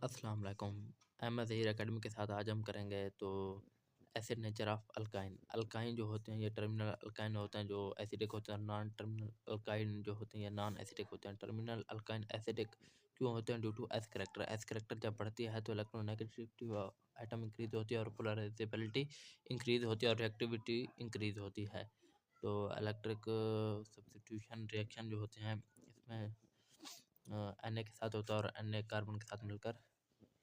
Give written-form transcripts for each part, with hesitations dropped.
अस्सलाम वालेकुम। अहमद ज़हीर एकेडमी के साथ आज हम करेंगे तो acid nature of alkyne. Alkyne जो होते हैं ये टर्मिनल अल्काइन होते हैं जो एसिडिक होते हैं, नॉन टर्मिनल अल्काइन जो होते हैं ये नॉन एसिडिक होते हैं। टर्मिनल अल्काइन एसिडिक क्यों होते हैं? Due to s character. S character जब बढ़ती है तो इलेक्ट्रोनेगेटिविटी एटम इंक्रीज होती है और पोलराइजेबिलिटी इंक्रीज होती है और रिएक्टिविटी इंक्रीज होती है। तो इलेक्ट्रिक सब्स्टिट्यूशन रिएक्शन जो होते हैं इसमें Na के साथ होता है और Na कार्बन के साथ मिलकर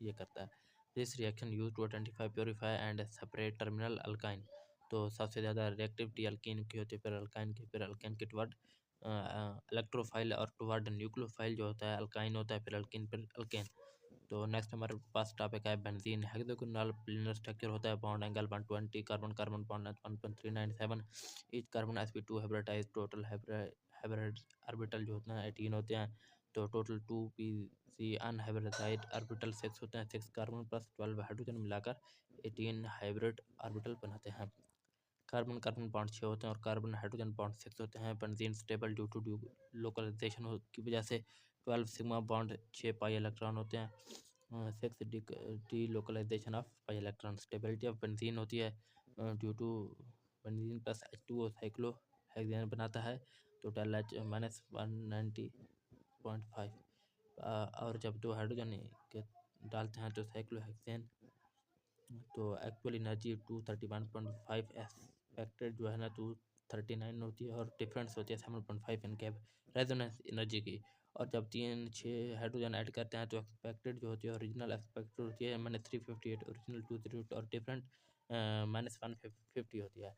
ये करता है। This reaction use to identify purify and separate terminal alkyne. तो सबसे ज़्यादा रिएक्टिविटी अल्कीन की होती है, फिर अल्काइन की, फिर अल्केन के टुवर्ड इलेक्ट्रोफाइल और टुवर्ड न्यूक्लियोफाइल जो होता है अल्काइन होता है, फिर अल्कीन, फिर अल्केन। तो नेक्स्ट हमारे पास टॉपिक है बेंजीन। हेक्सागोनल प्लिनर स्ट्रक्चर होता है, bond angle 120, carbon carbon bond 1.397, each carbon sp2 hybridize, total hybrid orbital जो होते हैं 18 होते हैं। तो टोटल 2p अनहाइब्रिडाइज्ड ऑर्बिटल 6 होते हैं, 6 कार्बन प्लस 12 हाइड्रोजन मिलाकर 18 हाइब्रिड ऑर्बिटल बनाते हैं। कार्बन कार्बन बॉन्ड 6 होते हैं और कार्बन हाइड्रोजन बॉन्ड 6 होते हैं। Benzene stable due to localization की वजह से 12 सिग्मा बॉन्ड 6 पाई इलेक्ट्रॉन होते हैं। 6 delocalization of pi electron. Stability of benzene होती है due to benzene plus H2O cyclohexane बनाता है, तो डेल H माइनस 190.5। और जब दो हाइड्रोजन के डालते हैं तो साइक्लो हेक्सेन, तो एक्चुअल एनर्जी 231.5 एक्सपेक्टेड जो है ना 239 होती है और डिफरेंस होती है 7.5 इनके रेजोनेंस एनर्जी की। और जब 6 हाइड्रोजन ऐड करते हैं तो एक्सपेक्टेड जो होती है ओरिजिनल एक्सपेक्टेड होती है -358, ओरिजिनल 238 और डिफरेंट -150 होती है।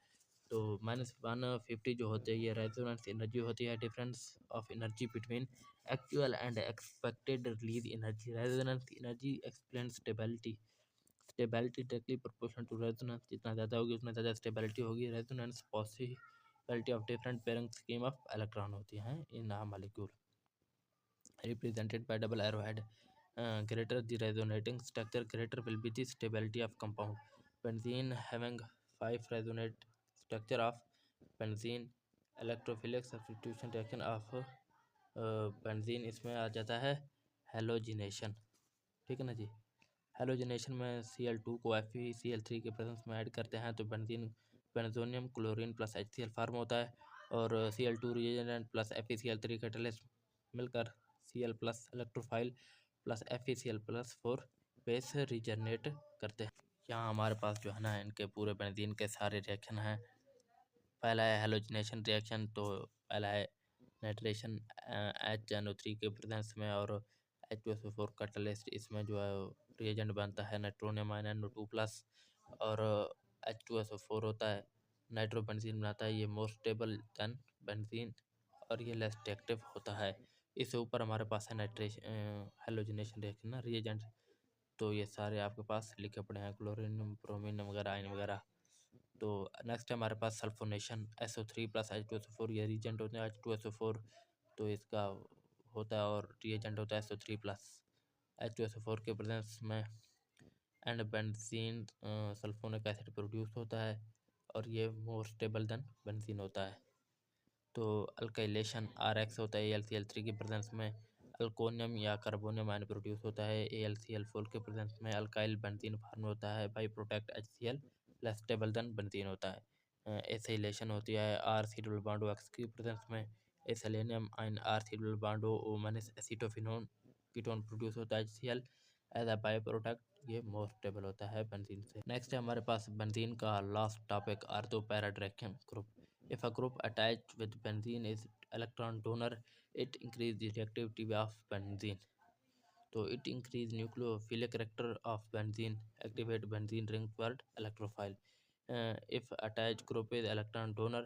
तो -150 जो होते हैं ये रेजोनेंस एनर्जी होती है, difference of energy between actual and expected release energy. Resonance energy explain stability. Stability directly proportional to resonance, जितना ज़्यादा होगी उतना ज़्यादा स्टेबिलिटी होगी। Resonance possibility of different pairing scheme of electron होती हैं in a molecule, represented by double arrow head. Greater the resonating structure, greater will be the stability of compound. Benzene having 5 resonate structure of benzene, electrophilic substitution reaction of benzene, इसमें आ जाता है halogenation. ठीक है ना जी। Halogenation में Cl2 को FeCl3 के presence में ऐड करते हैं तो बेंजोनियम क्लोरीन प्लस HCl फार्म होता है और Cl2 reagent plus FeCl3 catalyst मिलकर Cl plus electrophile plus FeCl plus 4 base regenerate करते हैं। यहाँ हमारे पास जो है ना इनके पूरे बेंजीन के सारे रिएक्शन हैं। पहला है हेलोजिनेशन रिएक्शन, तो पहला है नाइट्रेशन HNO3 के प्रेजेंस में और H2SO4 कैटलिस्ट, इसमें जो है रिएजेंट बनता है नाइट्रोनियम आयन NO2 प्लस और H2SO4 होता है, नाइट्रोबेंजीन बनाता है। ये मोर स्टेबल देन बेंजीन और ये लेस रिएक्टिव होता है। इससे ऊपर हमारे पास है नाइट्रेशन हेलोजिनेशन रिएक्शन ना रिएजेंट, तो ये सारे आपके पास लिखे पड़े हैं, क्लोरीन ब्रोमीन वगैरह आयन वगैरह। तो नेक्स्ट है हमारे पास सल्फोनेशन SO3 प्लस H2SO4, ये रिएजेंट होते हैं H2SO4, तो इसका होता है और रिएजेंट होता है SO3 प्लस H2SO4 के प्रेजेंस में and benzene sulphonic acid produce होता है और ये मोर स्टेबल देन बेंजीन होता है। तो अल्काइलेशन RX होता है AlCl3 के प्रेजेंस में, अल्कोनियम या कार्बोनियम आयन प्रोड्यूस होता है AlCl4 के प्रेजेंस में, अल्काइल बेंजीन फॉर्म होता है by product HCl plus stable than benzene होता है। एसिलेशन होती है RC डबल बॉन्ड OX के प्रेजेंस में, acylium ion RC double bond O minus acetophenone ketone produce होता है HCl as a by product, ये मोर स्टेबल होता है बेंजीन से। नेक्स्ट है हमारे पास बेंजीन का last topic ortho para direction group. If a group attached with benzene is electron donor, it increase the reactivity of benzene. So it increase nucleophilic character of benzene, activate benzene ring toward electrophile. If attached group is electron donor,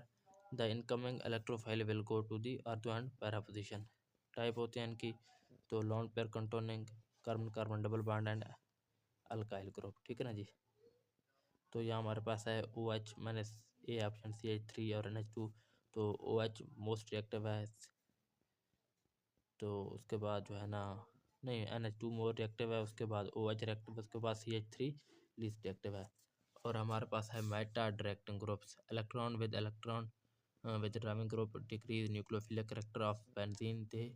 the incoming electrophile will go to the ortho and para position. Type होते हैं इनकी, तो lone pair containing carbon carbon double bond and alkyl group. ठीक है ना जी। तो यहाँ हमारे पास है OH minus A option CH3 और NH2, तो OH मोस्ट रिएक्टिव है, तो उसके बाद जो है ना नहीं NH2 मोर रिएक्टिव है, उसके बाद OH रिएक्टिव, उसके बाद CH3 लीस्ट रिएक्टिव है। और हमारे पास है meta directing groups, electron withdrawing group decrease nucleophilic character of benzene, they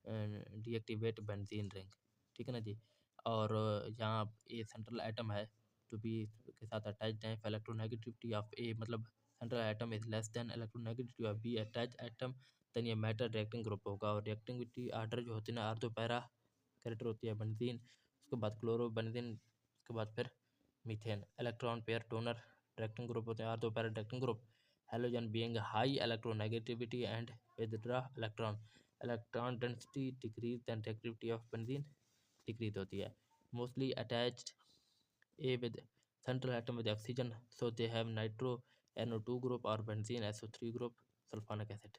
deactivate benzene ring. ठीक है ना जी। और यहाँ ए सेंट्रल एटम है टू बी के साथ अटैच्ड है। इफ इलेक्ट्रोनेगेटिविटी ऑफ ए मतलब central atom is less than electronegativity of B attach atom, then ये मैटर रिएक्टिंग ग्रुप होगा। और रिएक्टिविटी आर्डर जो होती है ना, आर्दो पैरा कैरेक्टर होती है बेंजीन, उसके बाद क्लोरो बेंजीन, उसके बाद फिर methane. Electron pair donor reacting group होते हैं, ortho para reacting group. Halogen being high electronegativity and withdraw electron density decrease then reactivity of benzene decrease होती है। Mostly attached a with central atom with oxygen, so they have nitro NO2 group or benzene SO3 group sulfonic acid.